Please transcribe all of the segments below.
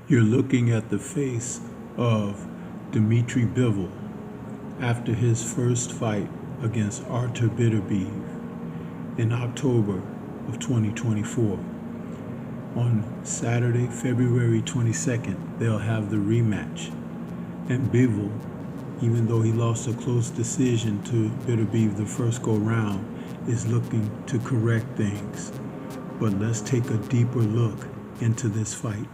You're looking at the face of Dmitry Bivol after his first fight against Artur Beterbiev in October of 2024. On Saturday, February 22nd, they'll have the rematch. And Bivol, even though he lost a close decision to Beterbiev the first go round, is looking to correct things. But let's take a deeper look into this fight.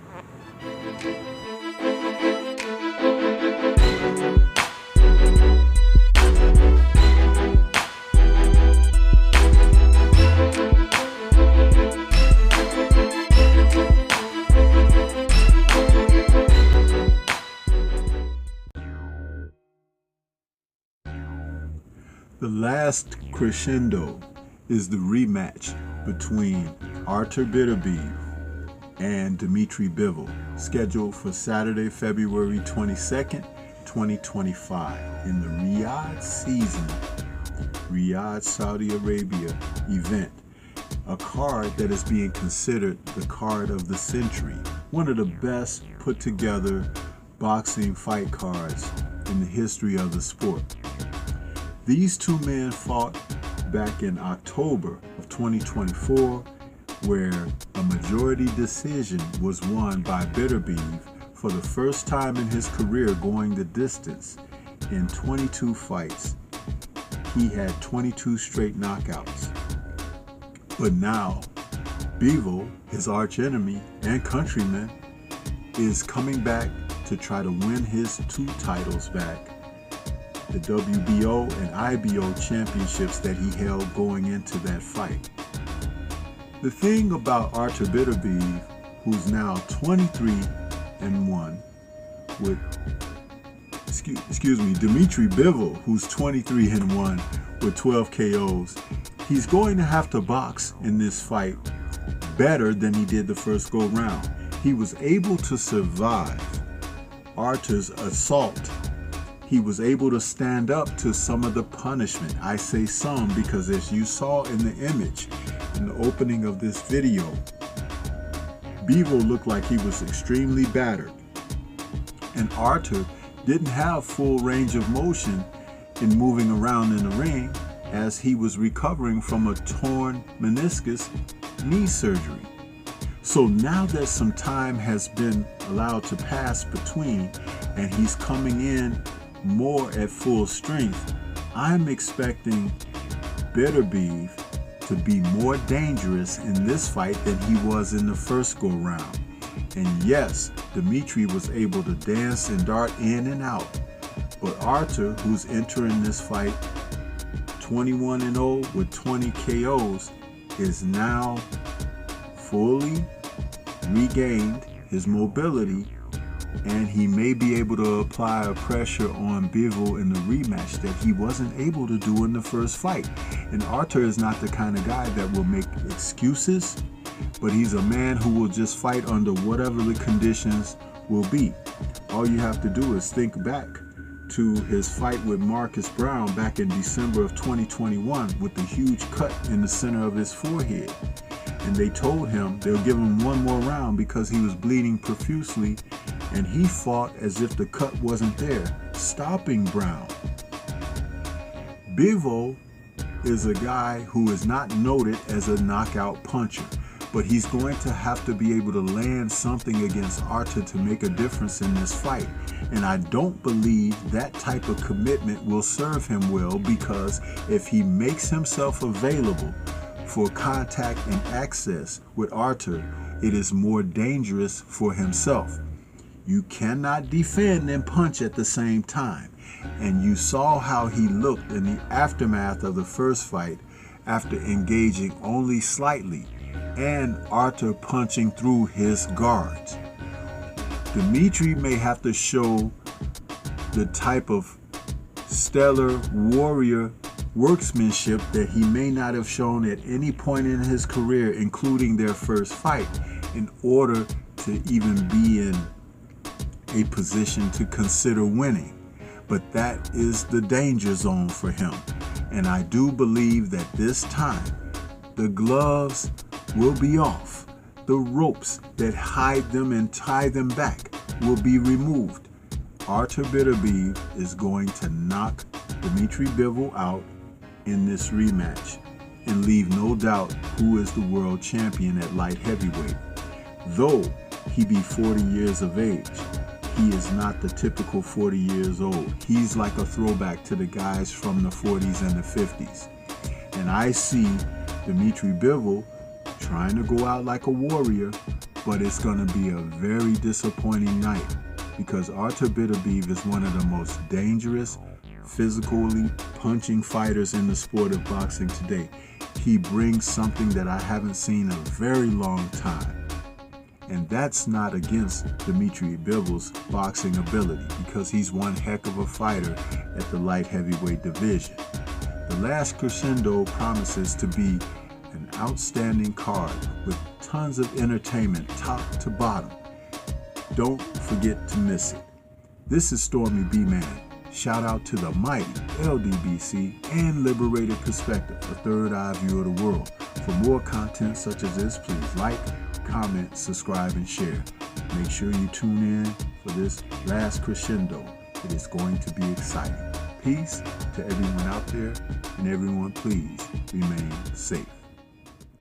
The last crescendo is the rematch between Artur Beterbiev and Dmitry Bivol, scheduled for Saturday, February 22nd, 2025, in the Riyadh, Saudi Arabia event, a card that is being considered the card of the century, one of the best put together boxing fight cards in the history of the sport. These two men fought back in October of 2024, where a majority decision was won by Beterbiev for the first time in his career going the distance. In 22 fights, he had 22 straight knockouts. But now, Bivol, his archenemy and countryman, is coming back to try to win his two titles back, the WBO and IBO championships that he held going into that fight. The thing about Artur Beterbiev, who's now 23-1 with, Dmitry Bivol, who's 23-1 with 12 KOs, he's going to have to box in this fight better than he did the first go round. He was able to survive Artur's assault. He was able to stand up to some of the punishment. I say some because, as you saw in the image in the opening of this video, Bivol looked like he was extremely battered. And Artur didn't have full range of motion in moving around in the ring, as he was recovering from a torn meniscus knee surgery. So now that some time has been allowed to pass between and he's coming in more at full strength, I'm expecting Beterbiev to be more dangerous in this fight than he was in the first go round. And yes, Dmitry was able to dance and dart in and out, but Artur, who's entering this fight 21-0 with 20 KOs, is now fully regained his mobility, and he may be able to apply a pressure on Bivol in the rematch that he wasn't able to do in the first fight. And Artur is not the kind of guy that will make excuses, but he's a man who will just fight under whatever the conditions will be. All you have to do is think back to his fight with Marcus Brown back in December of 2021 with the huge cut in the center of his forehead. And they told him they'll give him one more round because he was bleeding profusely, and he fought as if the cut wasn't there, stopping Brown. Bivol is a guy who is not noted as a knockout puncher, but he's going to have to be able to land something against Artur to make a difference in this fight. And I don't believe that type of commitment will serve him well, because if he makes himself available for contact and access with Artur, it is more dangerous for himself. You cannot defend and punch at the same time. And you saw how he looked in the aftermath of the first fight after engaging only slightly and Artur punching through his guards. Dmitry may have to show the type of stellar warrior workmanship that he may not have shown at any point in his career, including their first fight, in order to even be in a position to consider winning. But that is the danger zone for him. And I do believe that this time the gloves will be off. The ropes that hide them and tie them back will be removed. Artur Beterbiev is going to knock Dmitry Bivol out in this rematch and leave no doubt who is the world champion at light heavyweight. Though he be 40 years of age, he is not the typical 40 years old. He's like a throwback to the guys from the 40s and the 50s. And I see Dmitry Bivol trying to go out like a warrior, but it's going to be a very disappointing night because Artur Beterbiev is one of the most dangerous, physically punching fighters in the sport of boxing today. He brings something that I haven't seen in a very long time. And that's not against Dmitry Bivol's boxing ability because he's one heck of a fighter at the light heavyweight division. The last Crescendo promises to be an outstanding card with tons of entertainment top to bottom. Don't forget to miss it. This is Stormy B-Man. Shout out to the mighty LDBC and Liberated Perspective, a third eye view of the world. For more content such as this, please like, comment, subscribe, and share. Make sure you tune in for this last Crescendo. It is going to be exciting. Peace to everyone out there, and everyone please remain safe.